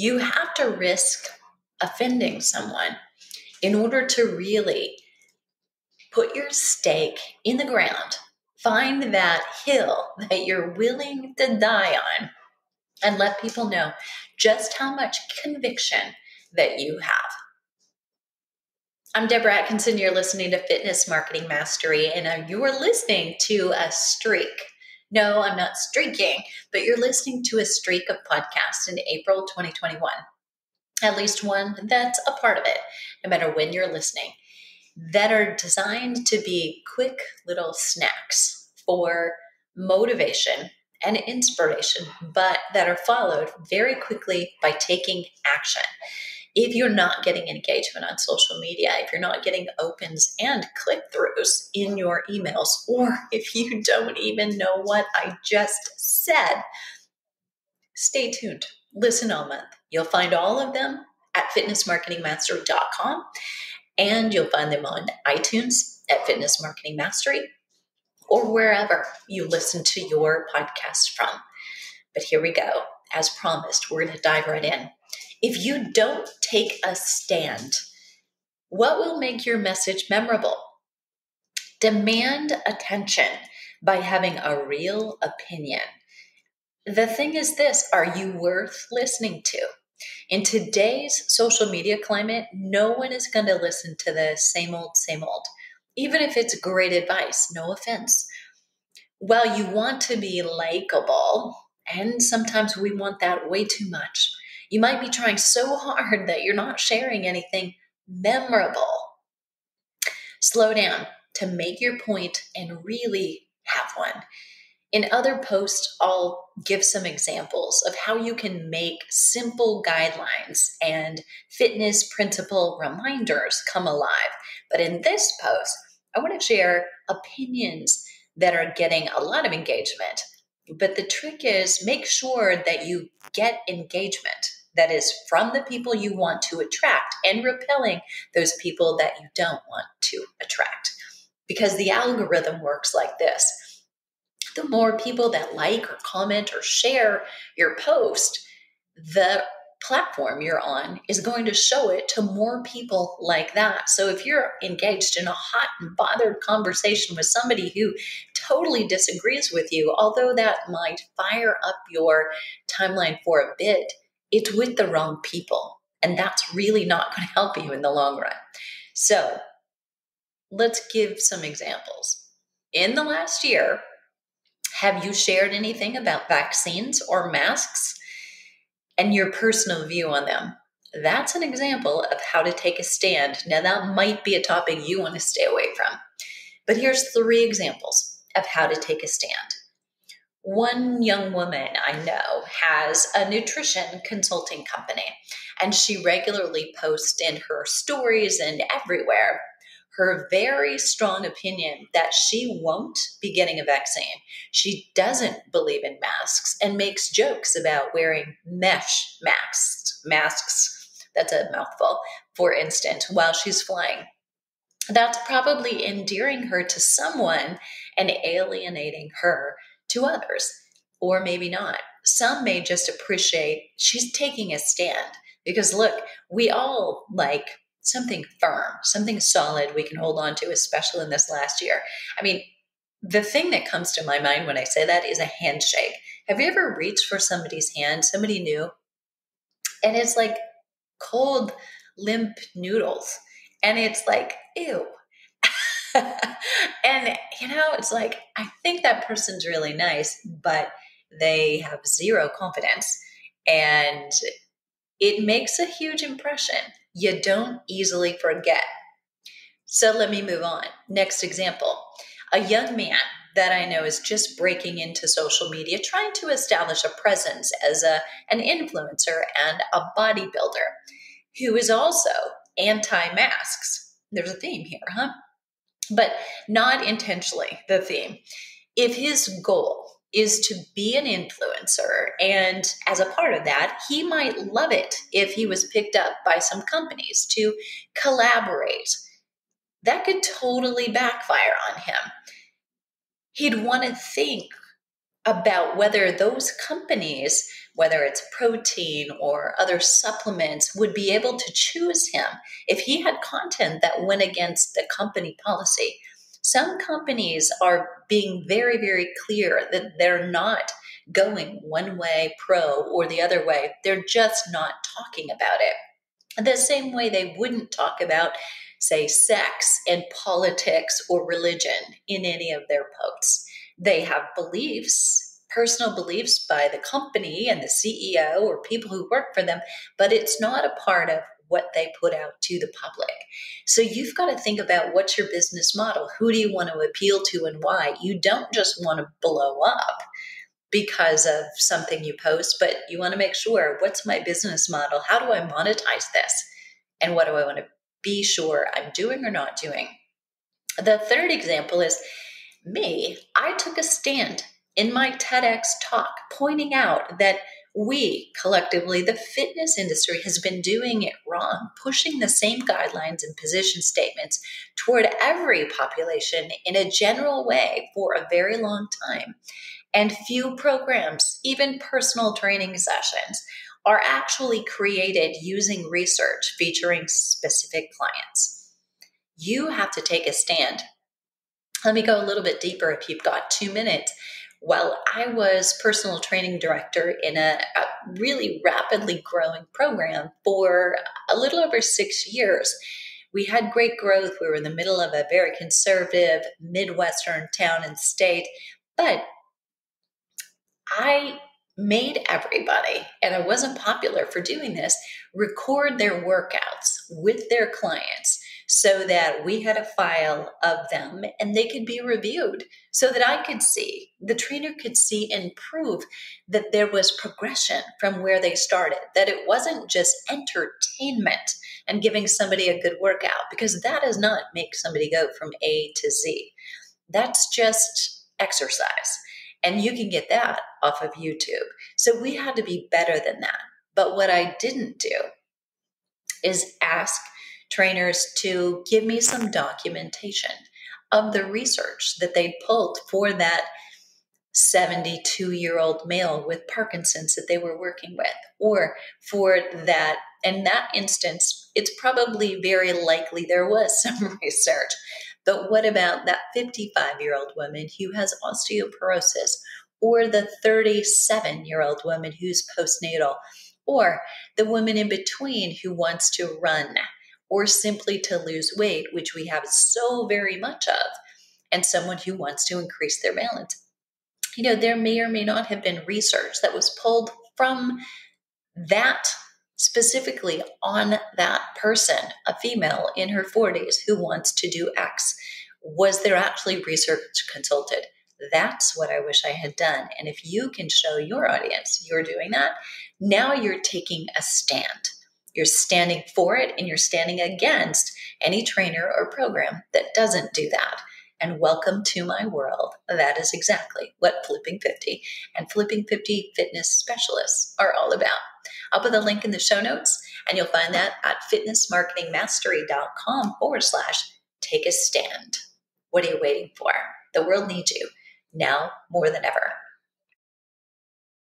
You have to risk offending someone in order to really put your stake in the ground, find that hill that you're willing to die on, and let people know just how much conviction that you have. I'm Deborah Atkinson. You're listening to Fitness Marketing Mastery, and you're listening to a streak. No, I'm not streaking, but you're listening to a streak of podcasts in April 2021. At least one that's a part of it, no matter when you're listening, that are designed to be quick little snacks for motivation and inspiration, but that are followed very quickly by taking action. If you're not getting engagement on social media, if you're not getting opens and click-throughs in your emails, or if you don't even know what I just said, stay tuned. Listen all month. You'll find all of them at fitnessmarketingmastery.com, and you'll find them on iTunes at Fitness Marketing Mastery or wherever you listen to your podcast from. But here we go. As promised, we're going to dive right in. If you don't take a stand, what will make your message memorable? Demand attention by having a real opinion. The thing is this, are you worth listening to? In today's social media climate, no one is going to listen to the same old, even if it's great advice, no offense. While you want to be likable, and sometimes we want that way too much, you might be trying so hard that you're not sharing anything memorable. Slow down to make your point and really have one. In other posts, I'll give some examples of how you can make simple guidelines and fitness principle reminders come alive. But in this post, I want to share opinions that are getting a lot of engagement. But the trick is make sure that you get engagement that is from the people you want to attract and repelling those people that you don't want to attract. Because the algorithm works like this. The more people that like or comment or share your post, the platform you're on is going to show it to more people like that. So if you're engaged in a hot and bothered conversation with somebody who totally disagrees with you, although that might fire up your timeline for a bit, it's with the wrong people. And that's really not going to help you in the long run. So let's give some examples. In the last year, have you shared anything about vaccines or masks and your personal view on them? That's an example of how to take a stand. Now, that might be a topic you want to stay away from. But here's 3 examples of how to take a stand. One young woman I know has a nutrition consulting company, and she regularly posts in her stories and everywhere her very strong opinion that she won't be getting a vaccine. She doesn't believe in masks and makes jokes about wearing mesh masks, that's a mouthful, for instance, while she's flying. That's probably endearing her to someone and alienating her to others, or maybe not. Some may just appreciate she's taking a stand because look, we all like something firm, something solid we can hold on to, especially in this last year. I mean, the thing that comes to my mind when I say that is a handshake. Have you ever reached for somebody's hand, somebody new, and it's like cold, limp noodles, and it's like, ew. And, it's like, I think that person's really nice, but they have zero confidence. And it makes a huge impression. You don't easily forget. So let me move on. Next example. A young man that I know is just breaking into social media, trying to establish a presence as an influencer and a bodybuilder who is also anti-masks. There's a theme here, huh? But not intentionally the theme. If his goal is to be an influencer, and as a part of that, he might love it if he was picked up by some companies to collaborate. That could totally backfire on him. He'd want to think about whether those companies, whether it's protein or other supplements, would be able to choose him if he had content that went against the company policy. Some companies are being very, very clear that they're not going one way pro or the other way. They're just not talking about it. The same way they wouldn't talk about, say, sex and politics or religion in any of their posts. They have beliefs, personal beliefs by the company and the CEO or people who work for them, but it's not a part of what they put out to the public. So you've got to think about what's your business model. Who do you want to appeal to and why? You don't just want to blow up because of something you post, but you want to make sure, what's my business model? How do I monetize this? And what do I want to be sure I'm doing or not doing? The third example is me. I took a stand in my TEDx talk pointing out that we collectively, the fitness industry, has been doing it wrong, pushing the same guidelines and position statements toward every population in a general way for a very long time. And few programs, even personal training sessions, are actually created using research featuring specific clients. You have to take a stand. Let me go a little bit deeper if you've got 2 minutes. While I was personal training director in a really rapidly growing program for a little over 6 years, we had great growth. We were in the middle of a very conservative Midwestern town and state, but I made everybody, and I wasn't popular for doing this, record their workouts with their clients so that we had a file of them and they could be reviewed so that I could see, the trainer could see and prove that there was progression from where they started, that it wasn't just entertainment and giving somebody a good workout, because that does not make somebody go from A to Z. That's just exercise. And you can get that off of YouTube. So we had to be better than that. But what I didn't do is ask trainers to give me some documentation of the research that they pulled for that 72-year-old male with Parkinson's that they were working with, or for that, in that instance, it's probably very likely there was some research. But what about that 55-year-old woman who has osteoporosis, or the 37-year-old woman who's postnatal, or the woman in between who wants to run, or simply to lose weight, which we have so very much of, and someone who wants to increase their balance? You know, there may or may not have been research that was pulled from that specifically on that person, a female in her 40s who wants to do X. Was there actually research consulted? That's what I wish I had done. And if you can show your audience you're doing that, now you're taking a stand. You're standing for it, and you're standing against any trainer or program that doesn't do that. And welcome to my world. That is exactly what Flipping 50 and Flipping 50 fitness specialists are all about. I'll put the link in the show notes, and you'll find that at fitnessmarketingmastery.com/take a stand. What are you waiting for? The world needs you now more than ever.